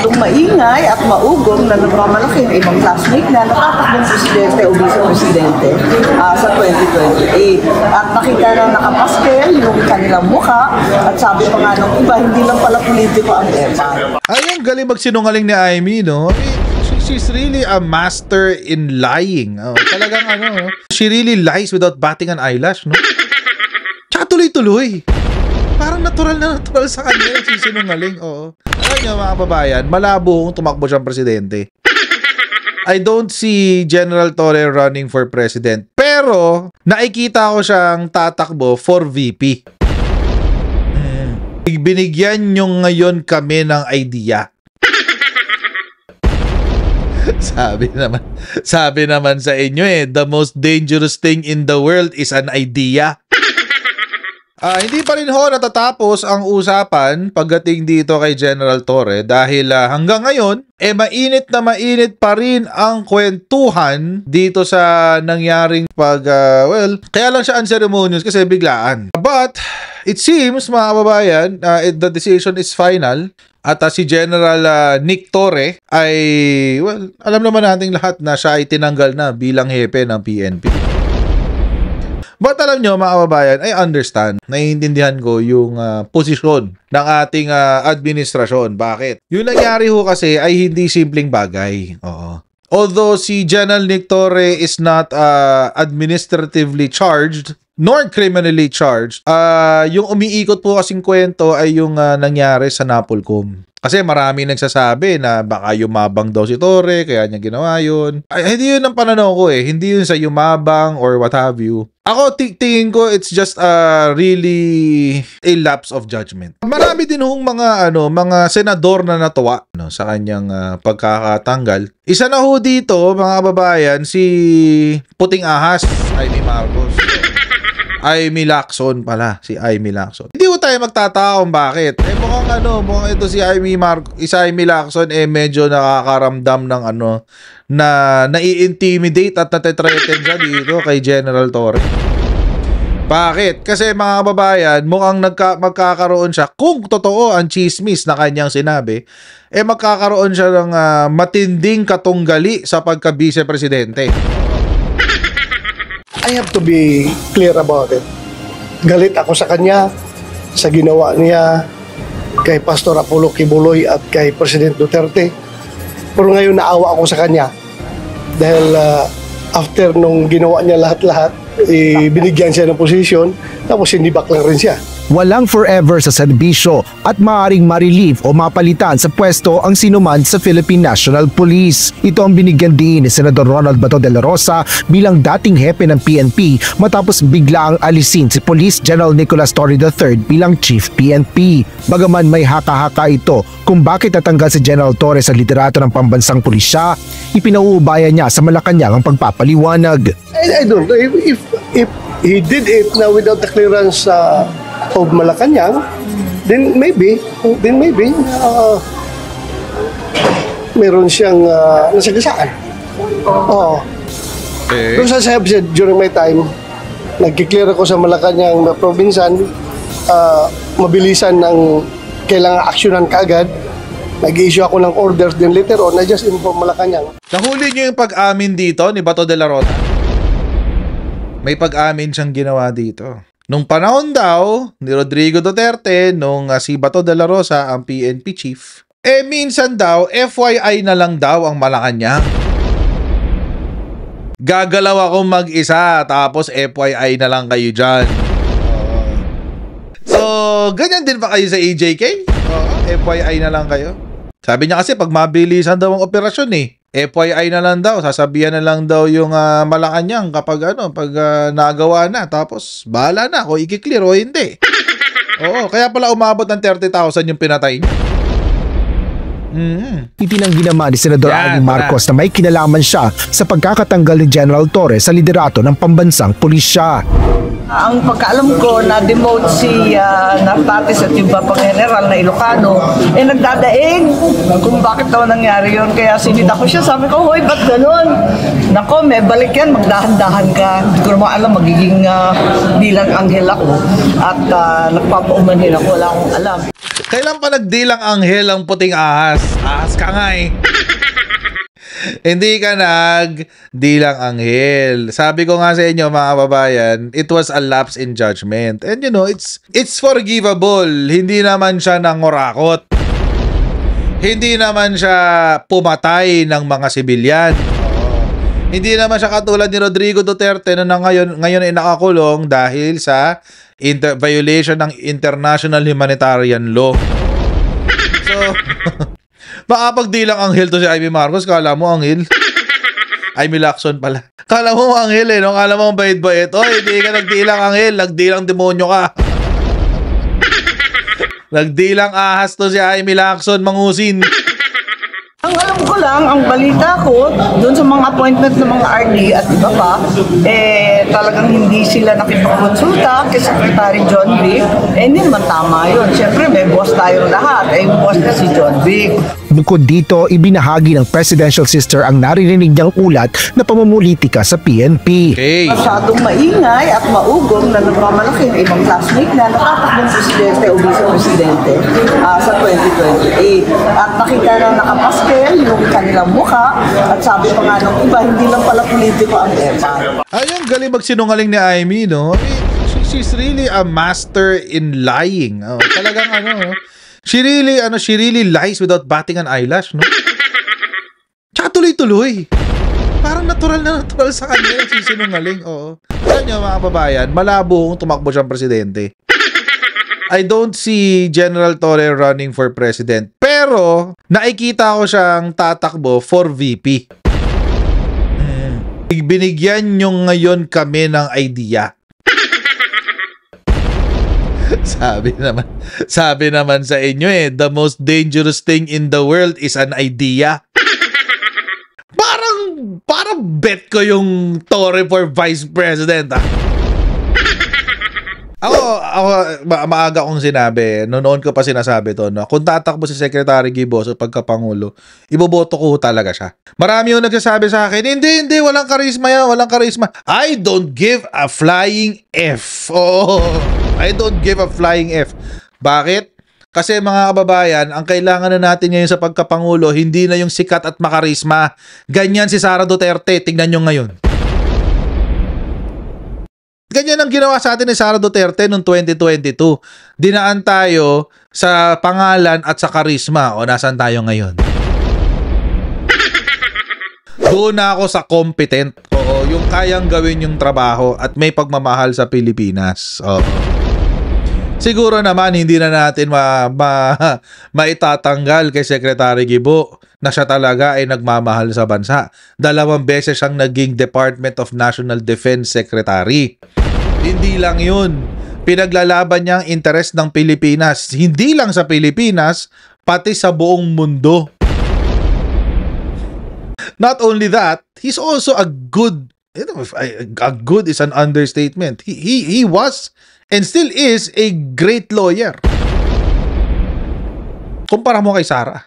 itong maingay at maugong na nagmamalaki ng ibang classmate na natatakbong presidente o vice-presidente sa 2028. At nakita na nakapaskel yung kanilang mukha at sabi pa nga ng iba, hindi lang pala politiko ang EMA. Ay, ang galing magsinungaling ni Amy, no? She's really a master in lying. Oh, talagang ano, she really lies without batting an eyelash, no? Tsaka tuloy-tuloy. Parang natural na natural sa kanya yung sinungaling. Oo. Alam niyo mga kababayan, malabo kung tumakbo siyang presidente. I don't see General Torre running for president. Pero, nakikita ko siyang tatakbo for VP. Binigyan nyo ngayon kami ng idea. Sabi naman sa inyo the most dangerous thing in the world is an idea. Hindi pa rin ho natatapos ang usapan pagdating dito kay General Torre dahil hanggang ngayon, mainit na mainit pa rin ang kwentuhan dito sa nangyaring kaya lang siya unceremonious kasi biglaan. But, it seems mga kababayan, the decision is final at si General Nick Torre ay, alam naman nating lahat na siya ay tinanggal na bilang hepe ng PNP. But alam nyo mga kababayan, I understand, naiintindihan ko yung posisyon ng ating administrasyon. Bakit? Yung nangyari ho kasi ay hindi simpleng bagay. Oo. Although si General Nick Torre is not administratively charged, nor criminally charged, yung umiikot po kasing kwento ay yung nangyari sa Napolcom. Kasi marami nagsasabi na baka yumabang daw si Torre, kaya niya ginawa yun. Ay, hindi yun ang pananaw ko Hindi yun sa yumabang or what have you. Ako, tingin ko, it's just really a lapse of judgment. Marami din hong mga senador na natuwa sa kanyang pagkakatanggal. Isa na ho dito, mga kababayan, si Puting Ahas, Amy Marcos. Amy Lacson pala, si Amy Lacson. Hindi ko tayo magtataka kung bakit. Mukhang ito si Amy Lacson medyo nakakaramdam ng na nai-intimidate at natitreten siya dito kay General Torre. Bakit? Kasi mga kababayan, mukhang magkakaroon siya, kung totoo ang chismis na kanyang sinabi, magkakaroon siya ng matinding katunggali sa pagka-vice-presidente. I have to be clear about it. Galit ako sa kanya, sa ginawa niya kay Pastor Apollo Kibuloy at kay President Duterte. Pero ngayon naawa ako sa kanya dahil after nung ginawa niya lahat-lahat, binigyan siya ng posisyon, tapos sinibak lang rin siya. Walang forever sa serbisyo at maaaring ma-relieve o mapalitan sa pwesto ang sinuman sa Philippine National Police. Ito ang binigyan din ni Senador Ronald Bato de la Rosa bilang dating hepe ng PNP matapos bigla ang alisin si Police General Nicolas Torre III bilang Chief PNP. Bagaman may haka-haka ito kung bakit natanggal si General Torre sa liderato ng pambansang pulisya, ipinauubayan niya sa Malacanang ang pagpapaliwanag. I don't know if he did it now without the clearance of Malacanang, then maybe meron siyang nasagasaan. Oo. Okay. Pero sabi siya, during my time, nagkiklear ako sa Malacanang na provinsan, mabilisan ng kailangan aksyonan kaagad. Nag-issue ako ng orders, then later on, I just inform Malacanang. Nahuli niyo yung pag-amin dito ni Bato de la Rosa? May pag-amin siyang ginawa dito. Nung panahon daw ni Rodrigo Duterte, nung si Bato de la Rosa ang PNP chief, minsan daw, FYI na lang daw ang Malacanang. Gagalaw ako mag-isa, tapos FYI na lang kayo dyan. So, ganyan din pa kayo sa EJK? FYI na lang kayo. Sabi niya kasi, pag mabilisan daw ang operasyon FYI na lang daw, sasabihan na lang daw yung Malacanang kapag pag nagawa na, tapos bahala na kung i-clear o hindi. Oo, kaya pala umabot ng 30,000 yung pinatay niya. Itinanggi naman ni Senador Amy Marcos na may kinalaman siya sa pagkakatanggal ni General Torre sa liderato ng pambansang pulisya. Ang pagkaalam ko na demote si Nartates at yung pang general na Ilocano, nagdadaig kung bakit daw nangyari yun. Kaya sinita ko siya, sabi ko, hoy, ba't ganun? Nako, may balik yan, magdahan-dahan ka. Hindi ko naman alam, magiging bilang anghel ako. At nagpapaumanhin ako, wala akong alam. Kailan pa nagdilang anghel ang puting ahas? Ahas ka nga eh. Hindi ka nagdilang anghel. Sabi ko nga sa inyo mga kababayan, it was a lapse in judgment. And you know, it's forgivable. Hindi naman siya nangurakot. Hindi naman siya pumatay ng mga sibilyan. Hindi naman siya katulad ni Rodrigo Duterte na ngayon ay nakakulong dahil sa violation ng international humanitarian law. So, baka pagdilang anghel to si Amy Marcos, kala mo anghel? Amy Lacson pala. Kala mo anghel eh, no? Kala mo bait-bait. Oy, hindi ka nagdilang anghel, nagdilang demonyo ka. Nagdilang ahas to si Amy Lacson, mangusin. Ang alam ko lang, ang balita ko, doon sa mga appointment ng mga RD at iba pa, talagang hindi sila nakipagkonsulta kay Secretary John Vic. Hindi naman tama yun. Siyempre, may boss tayong lahat. Yung boss na si John Vic. Bukod dito, ibinahagi ng presidential sister ang naririnig niyang ulat na pamumulitika sa PNP. Okay. Masyadong maingay at maugong na nagmamalaki ng ibang classmate na natatakbong presidente o vice-presidente sa 2028. At nakita na nakapaskel yung kanilang mukha at sabi pa nga ng iba, hindi lang pala politiko ang EMA. Ayun, galing magsinungaling ni Amy, no? She's really a master in lying. Oh, talagang she really lies without batting an eyelash, no? Tsaka tuloy-tuloy. Parang natural sa kanya yung sinungaling, oo. Alam niyo mga kababayan, malabo kung tumakbo siyang presidente. I don't see General Torre running for president. Pero, nakikita ko siyang tatakbo for VP. Binigyan nyo ngayon kami ng idea. Sabi naman sa inyo the most dangerous thing in the world is an idea. Parang bet ko yung Torre for vice president, Ako, maaga kong sinabi, noon ko pa sinasabi to, no? Kung tatakbo si Secretary Giboso pagkapangulo, iboboto ko talaga siya. Marami yung nagsasabi sa akin, hindi, walang karisma yan, walang karisma. I don't give a flying F. Oh, I don't give a flying F. Bakit? Kasi mga kababayan, ang kailangan na natin ngayon sa pagkapangulo, hindi na yung sikat at makarisma. Ganyan si Sara Duterte, tingnan nyo ngayon. Ganyan ang ginawa sa atin ni Sara Duterte noong 2022. Dinaan tayo sa pangalan at sa karisma. O, nasan tayo ngayon? Doon na ako sa competent. Oo, yung kayang gawin yung trabaho at may pagmamahal sa Pilipinas. Oo. Siguro naman hindi na natin maitatanggal kay Secretary Gibo na siya talaga ay nagmamahal sa bansa. 2 beses siyang naging Department of National Defense Secretary. Hindi lang yun. Pinaglalaban niya ang interes ng Pilipinas. Hindi lang sa Pilipinas, pati sa buong mundo. Not only that, he's also a good is an understatement. He was and still is a great lawyer. Kumpara mo kay Sara.